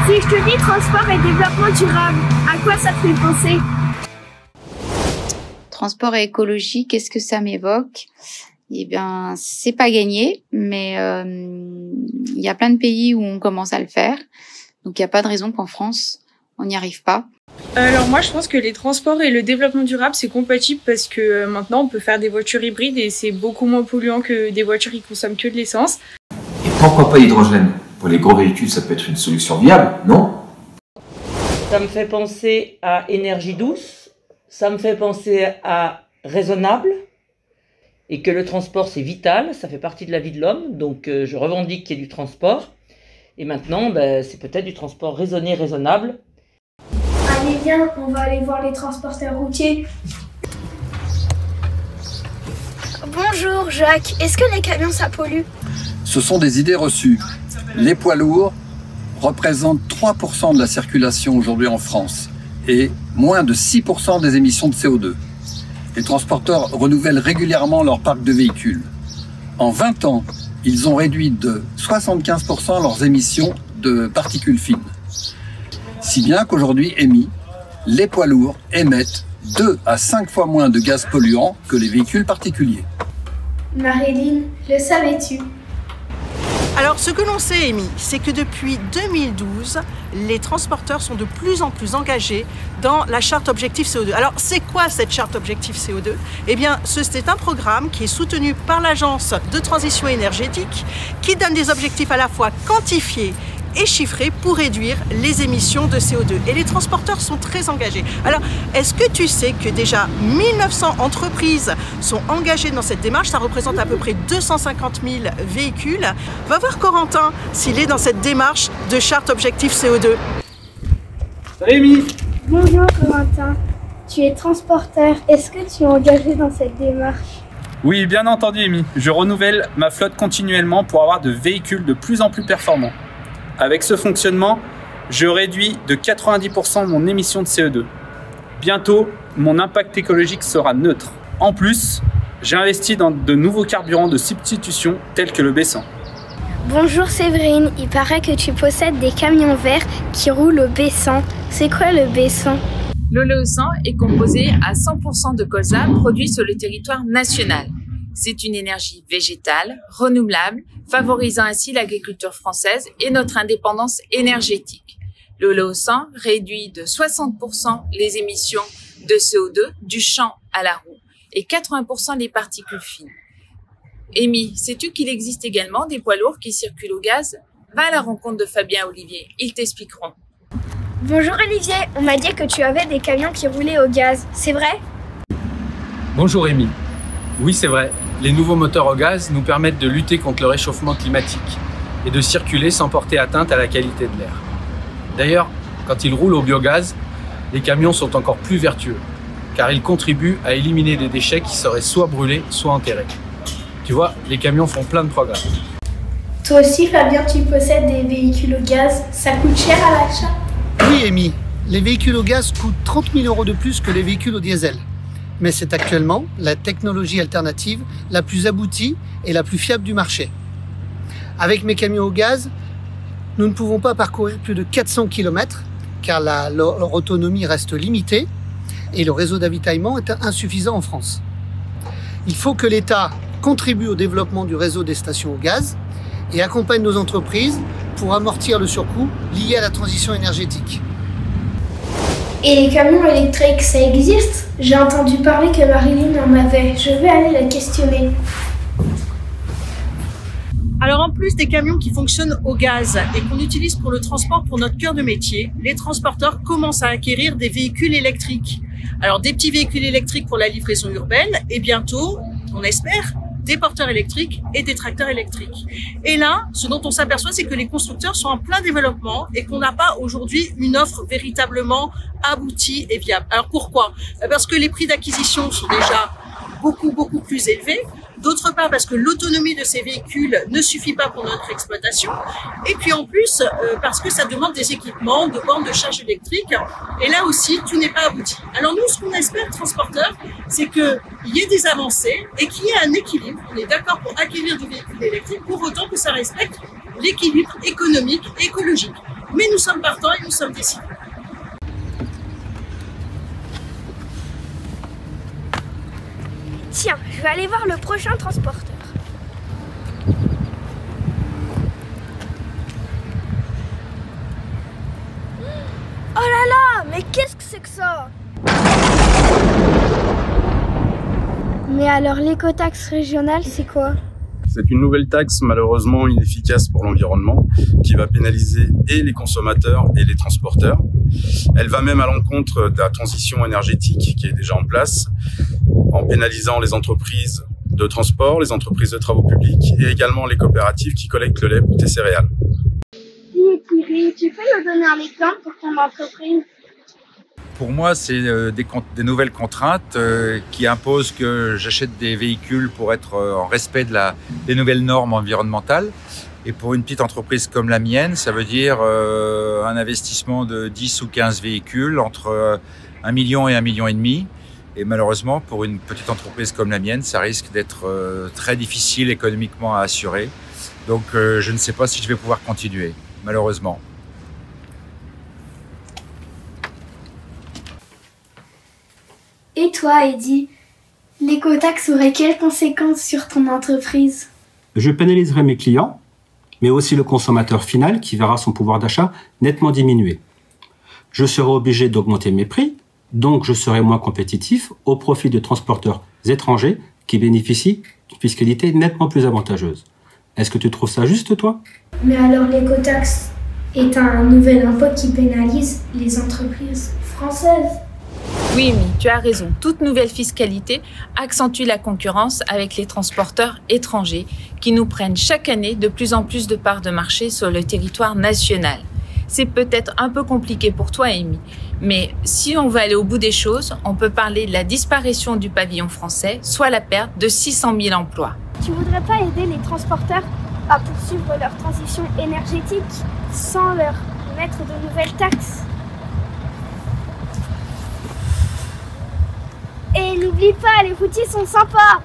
Si je te dis transport et développement durable, à quoi ça te fait penser? Transport et écologie, qu'est-ce que ça m'évoque? Eh bien, c'est pas gagné, mais il y a plein de pays où on commence à le faire. Donc, il n'y a pas de raison qu'en France, on n'y arrive pas. Alors moi, je pense que les transports et le développement durable, c'est compatible parce que maintenant, on peut faire des voitures hybrides et c'est beaucoup moins polluant que des voitures qui consomment que de l'essence. Et pourquoi pas l'hydrogène? Pour les gros véhicules, ça peut être une solution viable, non? Ça me fait penser à énergie douce, ça me fait penser à raisonnable, et que le transport c'est vital, ça fait partie de la vie de l'homme, donc je revendique qu'il y ait du transport. Et maintenant, c'est peut-être du transport raisonné, raisonnable. Allez, viens, on va aller voir les transporteurs routiers. Bonjour Jacques, est-ce que les camions ça pollue? Ce sont des idées reçues. Les poids lourds représentent 3% de la circulation aujourd'hui en France et moins de 6% des émissions de CO2. Les transporteurs renouvellent régulièrement leur parc de véhicules. En 20 ans, ils ont réduit de 75% leurs émissions de particules fines. Si bien qu'aujourd'hui, les poids lourds émettent 2 à 5 fois moins de gaz polluants que les véhicules particuliers. Marilyn, le savais-tu? Alors, ce que l'on sait, Amy, c'est que depuis 2012, les transporteurs sont de plus en plus engagés dans la charte Objectif CO2. Alors, c'est quoi cette charte Objectif CO2? Eh bien, c'est un programme qui est soutenu par l'Agence de transition énergétique qui donne des objectifs à la fois quantifiés et chiffrés pour réduire les émissions de CO2. Et les transporteurs sont très engagés. Alors, est-ce que tu sais que déjà 1900 entreprises sont engagées dans cette démarche? Ça représente à peu près 250 000 véhicules. Va voir Corentin s'il est dans cette démarche de charte Objectif CO2. Salut Amy. Bonjour Corentin, tu es transporteur. Est-ce que tu es engagé dans cette démarche? Oui, bien entendu Amy. Je renouvelle ma flotte continuellement pour avoir de véhicules de plus en plus performants. Avec ce fonctionnement, je réduis de 90% mon émission de CO2. Bientôt, mon impact écologique sera neutre. En plus, j'ai investi dans de nouveaux carburants de substitution tels que le B100. Bonjour Séverine, il paraît que tu possèdes des camions verts qui roulent au B100. C'est quoi le B100? L'oléosan est composé à 100% de colza produit sur le territoire national. C'est une énergie végétale, renouvelable, favorisant ainsi l'agriculture française et notre indépendance énergétique. L'oléosan réduit de 60% les émissions de CO2 du champ à la roue et 80% les particules fines. Amy, sais-tu qu'il existe également des poids lourds qui circulent au gaz? Va à la rencontre de Fabien et Olivier, ils t'expliqueront. Bonjour Olivier, on m'a dit que tu avais des camions qui roulaient au gaz, c'est vrai? Bonjour Amy. Oui, c'est vrai. Les nouveaux moteurs au gaz nous permettent de lutter contre le réchauffement climatique et de circuler sans porter atteinte à la qualité de l'air. D'ailleurs, quand ils roulent au biogaz, les camions sont encore plus vertueux, car ils contribuent à éliminer des déchets qui seraient soit brûlés, soit enterrés. Tu vois, les camions font plein de progrès. Toi aussi Fabien, tu possèdes des véhicules au gaz, ça coûte cher à l'achat? Oui Amy, les véhicules au gaz coûtent 30 000 € de plus que les véhicules au diesel. Mais c'est actuellement la technologie alternative la plus aboutie et la plus fiable du marché. Avec mes camions au gaz, nous ne pouvons pas parcourir plus de 400 km car leur autonomie reste limitée et le réseau d'avitaillement est insuffisant en France. Il faut que l'État contribue au développement du réseau des stations au gaz et accompagne nos entreprises pour amortir le surcoût lié à la transition énergétique. Et les camions électriques, ça existe? J'ai entendu parler que Marilyn en avait. Je vais aller la questionner. Alors en plus des camions qui fonctionnent au gaz et qu'on utilise pour le transport pour notre cœur de métier, les transporteurs commencent à acquérir des véhicules électriques. Alors des petits véhicules électriques pour la livraison urbaine et bientôt, on espère, des porteurs électriques et des tracteurs électriques. Et là, ce dont on s'aperçoit, c'est que les constructeurs sont en plein développement et qu'on n'a pas aujourd'hui une offre véritablement aboutie et viable. Alors pourquoi? Parce que les prix d'acquisition sont déjà beaucoup plus élevés. D'autre part, parce que l'autonomie de ces véhicules ne suffit pas pour notre exploitation. Et puis en plus, parce que ça demande des équipements, de bornes de charge électrique. Et là aussi, tout n'est pas abouti. Alors nous, ce qu'on espère, transporteurs, c'est qu'il y ait des avancées et qu'il y ait un équilibre. On est d'accord pour acquérir du véhicule électrique, pour autant que ça respecte l'équilibre économique et écologique. Mais nous sommes partants et nous sommes décidés. Tiens, je vais aller voir le prochain transporteur. Oh là là, mais qu'est-ce que c'est que ça? Mais alors l'écotaxe régionale, c'est quoi? C'est une nouvelle taxe malheureusement inefficace pour l'environnement qui va pénaliser et les consommateurs et les transporteurs. Elle va même à l'encontre de la transition énergétique qui est déjà en place en pénalisant les entreprises de transport, les entreprises de travaux publics et également les coopératives qui collectent le lait pour tes céréales. Dis Thierry, tu peux me donner un exemple pour ton entreprise? Pour moi, c'est des nouvelles contraintes qui imposent que j'achète des véhicules pour être en respect des nouvelles normes environnementales. Et pour une petite entreprise comme la mienne, ça veut dire un investissement de 10 ou 15 véhicules entre 1 million et 1,5 million. Et malheureusement, pour une petite entreprise comme la mienne, ça risque d'être très difficile économiquement à assurer. Donc je ne sais pas si je vais pouvoir continuer, malheureusement. Et toi, Eddy, l'écotaxe aurait quelles conséquences sur ton entreprise? Je pénaliserai mes clients, mais aussi le consommateur final qui verra son pouvoir d'achat nettement diminuer. Je serai obligé d'augmenter mes prix, donc je serai moins compétitif au profit de transporteurs étrangers qui bénéficient d'une fiscalité nettement plus avantageuse. Est-ce que tu trouves ça juste, toi? Mais alors l'écotaxe est un nouvel impôt qui pénalise les entreprises françaises. Oui, Amy, tu as raison. Toute nouvelle fiscalité accentue la concurrence avec les transporteurs étrangers qui nous prennent chaque année de plus en plus de parts de marché sur le territoire national. C'est peut-être un peu compliqué pour toi, Amy, mais si on veut aller au bout des choses, on peut parler de la disparition du pavillon français, soit la perte de 600 000 emplois. Tu voudrais pas aider les transporteurs à poursuivre leur transition énergétique sans leur mettre de nouvelles taxes? Et n'oublie pas, les routiers sont sympas.